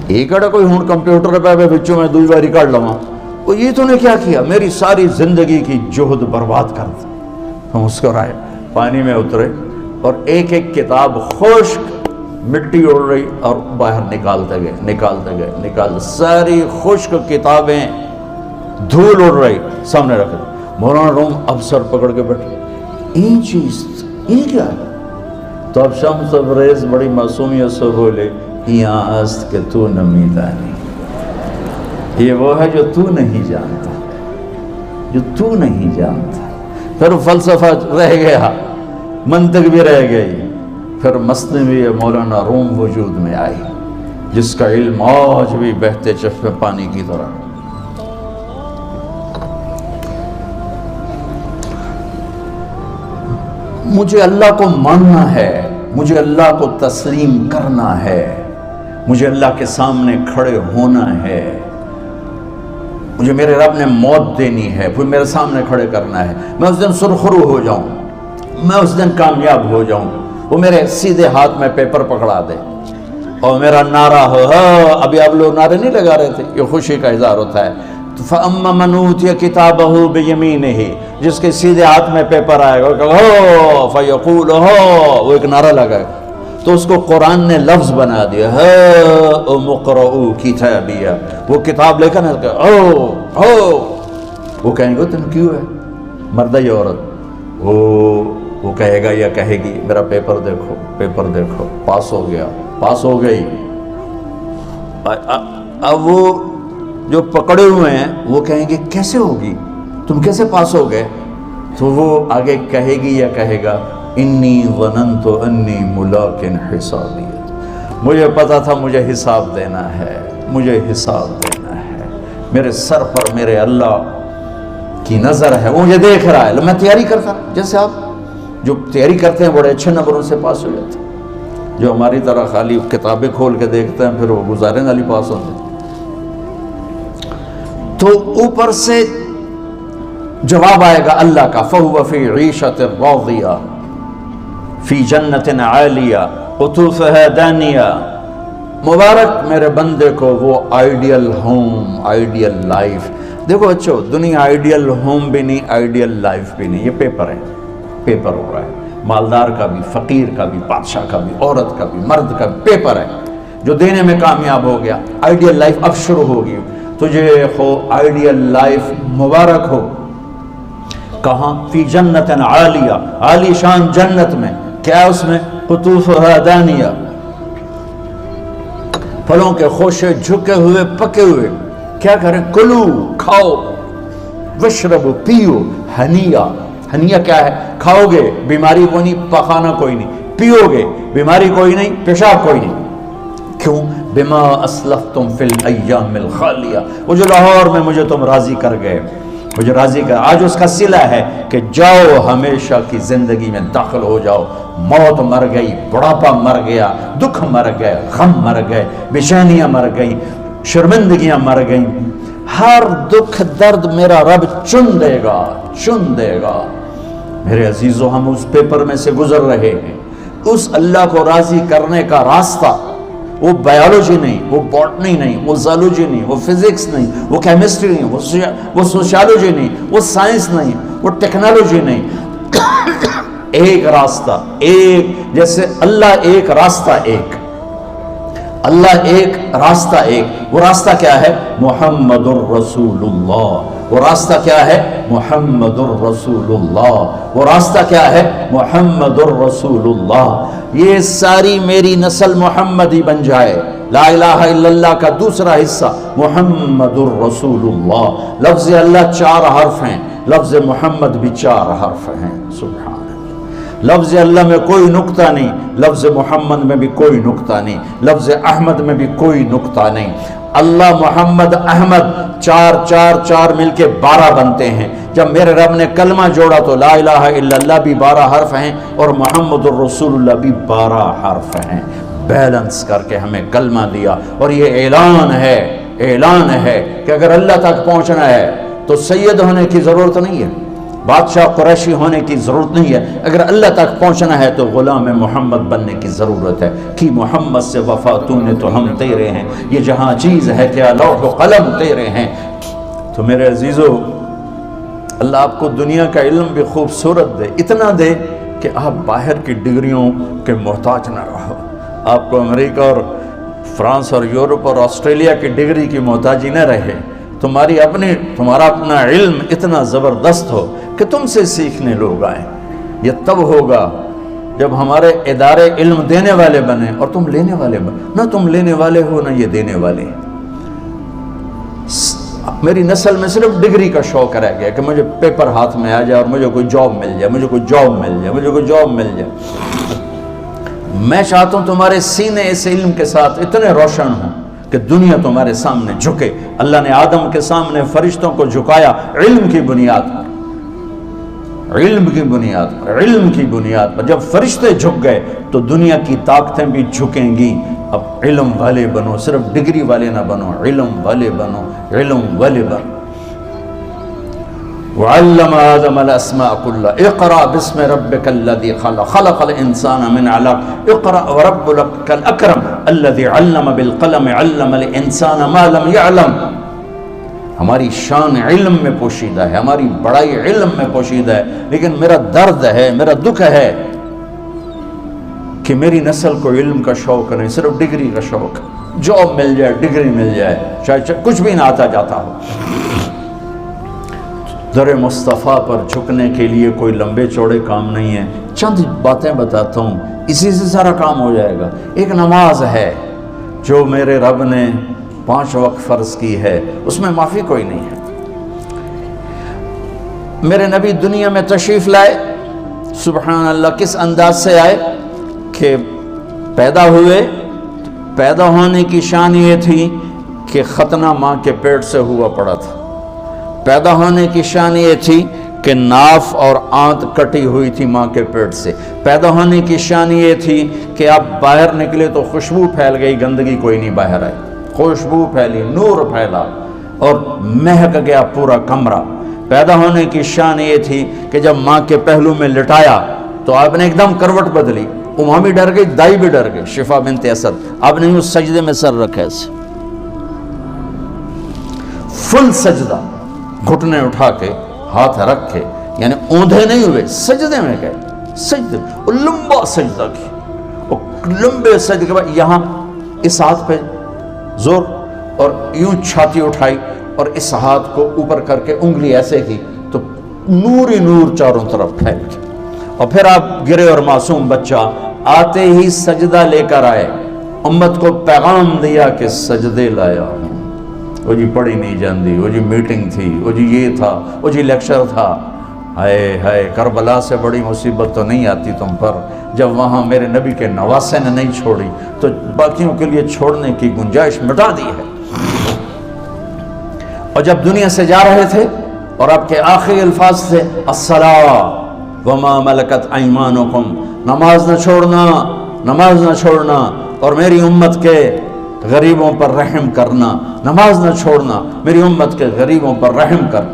یہ کہڑا کوئی ہوں کمپیوٹر پہ بچوں میں دوئی باری کر لوا، وہ یہ تو نے کیا کیا، میری ساری زندگی کی جہد برباد کر دی۔ ہم مسکرائے، پانی میں اترے اور ایک ایک کتاب خشک مٹی اڑ رہی اور باہر نکالتے گئے ساری خشک کتابیں دھول اڑ رہی سامنے رکھ دی۔ مولانا روم اب سر پکڑ کے بیٹھے، این چیز یہ کیا ہے؟ تو اب شمس تبریز بڑی معصومیت سے بولے، یہاں است کہ تو نمیدانی، یہ وہ ہے جو تو نہیں جانتا، جو تو نہیں جانتا۔ پھر فلسفہ رہ گیا، منطق بھی رہ گئی، پھر مثنوی مولانا روم وجود میں آئی، جس کا علم آج بھی بہتے چشمے پانی کی طرح۔ مجھے اللہ کو ماننا ہے، مجھے اللہ کو تسلیم کرنا ہے، مجھے اللہ کے سامنے کھڑے ہونا ہے، مجھے میرے رب نے موت دینی ہے، پھر میرے سامنے کھڑے کرنا ہے، میں اس دن سرخرو ہو جاؤں، میں اس دن کامیاب ہو جاؤں، وہ میرے سیدھے ہاتھ میں پیپر پکڑا دے اور میرا نعرہ ہو۔ ابھی آپ لوگ نعرے نہیں لگا رہے تھے، یہ خوشی کا اظہار ہوتا ہے۔ فَأَمَّا مَنْ أُوتِيَ كِتَابَهُ بِيَمِينِهِ، جس کے سیدھے ہاتھ میں پیپر آئے گا، فَيَقُولُ وہ ایک نعرہ لگائے گا، تو اس کو قرآن نے لفظ بنا دیا، هَاؤْمُ اقْرَءُوا كِتَابِيَهْ، وہ کتاب لے کر وہ کہیں گے تم کیوں ہے، مرد یا عورت، وہ کہے گا یا کہے گی میرا پیپر دیکھو، پیپر دیکھو، پاس ہو گیا، پاس ہو گئی۔ اب وہ جو پکڑے ہوئے ہیں وہ کہیں گے کیسے ہوگی، تم کیسے پاس ہو گئے؟ تو وہ آگے کہے گی یا کہے گا انی ظننت انی ملاق حسابیہ، مجھے پتا تھا مجھے حساب دینا ہے، مجھے حساب دینا ہے، میرے سر پر میرے اللہ کی نظر ہے، وہ مجھے دیکھ رہا ہے۔ میں تیاری کرتا، جیسے آپ جو تیاری کرتے ہیں بڑے اچھے نمبروں سے پاس ہو جاتے ہیں، جو ہماری طرح خالی کتابیں کھول کے دیکھتے ہیں پھر وہ گزارے والی پاس ہوتے ہیں۔ تو اوپر سے جواب آئے گا اللہ کا، فَهُوَ فِي عِيشَةٍ رَاضِيَةٍ فِي جَنَّةٍ عَالِيَةٍ قُطُوفُهَا دَانِيَةٌ۔ مبارک میرے بندے کو وہ آئیڈیل ہوم، آئیڈیل لائف۔ دیکھو بچو، دنیا آئیڈیل ہوم بھی نہیں، آئیڈیل لائف بھی نہیں، یہ پیپر ہے، پیپر ہو رہا ہے، مالدار کا بھی، فقیر کا بھی، بادشاہ کا بھی، عورت کا بھی، مرد کا بھی پیپر ہے۔ جو دینے میں کامیاب ہو گیا، آئیڈیل لائف اب شروع ہوگی۔ تجھے ہو آئیڈیل لائف مبارک ہو۔ کہاں؟ فی جنت عالیہ، عالی شان جنت میں، کیا اس میں؟ قطوفها دانیہ، پھلوں کے خوشے جھکے ہوئے پکے ہوئے۔ کیا کریں؟ کلو، کھاؤ، وشربو، پیو، ہنیہ۔ ہنیہ کیا ہے؟ کھاؤ گے بیماری کوئی نہیں، پخانہ کوئی نہیں، پیو گے بیماری کوئی نہیں، پیشاب کوئی نہیں۔ کیوں؟ بما اسلفتم فی الایام الخالیہ، وہ جو لاہور میں مجھے تم راضی کر گئے، مجھے راضی کر، آج اس کا صلہ ہے کہ جاؤ ہمیشہ کی زندگی میں داخل ہو جاؤ۔ موت مر گئی، بڑھاپا مر گیا، دکھ مر گئے، غم مر گئے، بے چینیاں مر گئیں، شرمندگیاں مر گئیں، ہر دکھ درد میرا رب چن دے گا، چن دے گا۔ میرے عزیزو، ہم اس پیپر میں سے گزر رہے ہیں۔ اس اللہ کو راضی کرنے کا راستہ، وہ بایولوجی نہیں، وہ باٹنی نہیں، وہ زالوجی نہیں، وہ فزکس نہیں، وہ کیمسٹری نہیں، وہ سوشیالوجی نہیں، وہ سائنس نہیں، وہ ٹیکنالوجی نہیں۔ ایک راستہ، ایک، جیسے اللہ ایک، راستہ ایک، اللہ ایک، راستہ ایک۔ وہ راستہ کیا ہے؟ محمد الرسول اللہ۔ وہ راستہ کیا ہے؟ محمد الرسول اللہ۔ وہ راستہ کیا ہے؟ محمد الرسول اللہ۔ یہ ساری میری نسل محمدی بن جائے۔ لا الہ الا اللہ کا دوسرا حصہ محمد الرسول اللہ۔ لفظ اللہ 4 حرف ہیں، لفظ محمد بھی 4 حرف ہیں۔ سبحان اللہ۔ لفظ اللہ میں کوئی نقطہ نہیں، لفظ محمد میں بھی کوئی نقطہ نہیں، لفظ احمد میں بھی کوئی نقطہ نہیں۔ اللہ، محمد، احمد، 4 4 4 مل کے 12 بنتے ہیں۔ جب میرے رب نے کلمہ جوڑا تو لا الہ الا اللہ بھی 12 حرف ہیں اور محمد الرسول اللہ بھی 12 حرف ہیں۔ بیلنس کر کے ہمیں کلمہ دیا، اور یہ اعلان ہے، اعلان ہے کہ اگر اللہ تک پہنچنا ہے تو سید ہونے کی ضرورت نہیں ہے، بادشاہ قریشی ہونے کی ضرورت نہیں ہے، اگر اللہ تک پہنچنا ہے تو غلام محمد بننے کی ضرورت ہے۔ کہ محمد سے وفا تو نے تو ہم تیرے ہیں، یہ جہاں چیز ہے کیا لوح و قلم تیرے ہیں۔ تو میرے عزیزو، اللہ آپ کو دنیا کا علم بھی خوبصورت دے، اتنا دے کہ آپ باہر کی ڈگریوں کے محتاج نہ رہو، آپ کو امریکہ اور فرانس اور یورپ اور آسٹریلیا کی ڈگری کی محتاجی نہ رہے، تمہارا اپنا علم اتنا زبردست ہو کہ تم سے سیکھنے لوگ آئیں۔ یہ تب ہوگا جب ہمارے ادارے علم دینے والے بنے اور تم لینے والے بنے، نہ تم لینے والے ہو نہ یہ دینے والے۔ میری نسل میں صرف ڈگری کا شوق رہ گیا کہ مجھے پیپر ہاتھ میں آ جائے اور مجھے کوئی جاب مل جائے، مجھے کوئی جاب مل جائے، مجھے کوئی جاب مل جائے۔ میں چاہتا ہوں تمہارے سینے اس علم کے ساتھ اتنے روشن ہوں کہ دنیا تمہارے سامنے جھکے۔ اللہ نے آدم کے سامنے فرشتوں کو جھکایا علم کی بنیاد پر، علم کی بنیاد پر، علم کی بنیاد پر۔ جب فرشتے جھک گئے تو دنیا کی طاقتیں بھی جھکیں گی۔ اب علم والے بنو، صرف ڈگری والے نہ بنو، علم والے بنو، علم والے بنو۔ وعلم آدم الاسماء كلها اقرأ باسم ربك الذي خلق خلق الانسان من علق اقرأ وربك الاكرم الذي علم بالقلم علم الانسان ما لم يعلم۔ ہماری شان علم میں پوشیدہ ہے، ہماری بڑائی علم میں پوشیدہ ہے، لیکن میرا درد ہے، میرا دکھ ہے کہ میری نسل کو علم کا شوق نہیں، صرف ڈگری کا شوق۔ جاب مل جائے، ڈگری مل جائے، چاہے کچھ بھی نہ آتا جاتا ہو۔ در مصطفیٰ پر جھکنے کے لیے کوئی لمبے چوڑے کام نہیں ہے، چند باتیں بتاتا ہوں، اسی سے سارا کام ہو جائے گا۔ ایک نماز ہے جو میرے رب نے 5 وقت فرض کی ہے، اس میں معافی کوئی نہیں ہے۔ میرے نبی دنیا میں تشریف لائے، سبحان اللہ، کس انداز سے آئے کہ پیدا ہوئے، پیدا ہونے کی شان یہ تھی کہ ختنہ ماں کے پیٹ سے ہوا پڑا تھا۔ پیدا ہونے کی شان یہ تھی کہ ناف اور آنت کٹی ہوئی تھی ماں کے پیٹ سے۔ پیدا ہونے کی شان یہ تھی کہ آپ باہر نکلے تو خوشبو پھیل گئی، گندگی کوئی نہیں باہر آئی، خوشبو پھیلی، نور پھیلا اور مہک گیا پورا کمرہ۔ پیدا ہونے کی شان یہ تھی کہ جب ماں کے پہلو میں لٹایا تو آپ نے ایک دم کروٹ بدلی، اماں بھی ڈر گئی، دائی بھی ڈر گئی، شفا بنت اسد۔ آپ نے اس سجدے میں سر رکھا ایسے، فل سجدہ، گھٹنے اٹھا کے ہاتھ رکھ کے، یعنی اوندھے نہیں ہوئے، سجدے میں گئے، سجدے، اور لمبا سجدہ کی، اور لمبے سجدے کے بعد یہاں اس ہاتھ پہ زور اور یوں چھاتی اٹھائی اور اس ہاتھ کو اوپر کر کے انگلی ایسے کی تو نور ہی نور چاروں طرف پھیل گیا۔ اور پھر آپ گرے اور معصوم بچہ آتے ہی سجدہ لے کر آئے، امت کو پیغام دیا کہ سجدے لایا ہوں۔ وہ جی پڑھی نہیں جاندی، وہ جی میٹنگ تھی، وہ جی یہ تھا، وہ جی لیکچر تھا۔ ہائے ہائے، کربلا سے بڑی مصیبت تو نہیں آتی تم پر جب وہاں میرے نبی کے نواسے نے نہیں چھوڑی تو باقیوں کے لیے چھوڑنے کی گنجائش مٹا دی ہے۔ اور جب دنیا سے جا رہے تھے اور آپ کے آخری الفاظ تھے الصلاۃ وما ملکت ایمانکم، نماز نہ چھوڑنا، نماز نہ چھوڑنا، اور میری امت کے غریبوں پر رحم کرنا، نماز نہ چھوڑنا، میری امت کے غریبوں پر رحم کر۔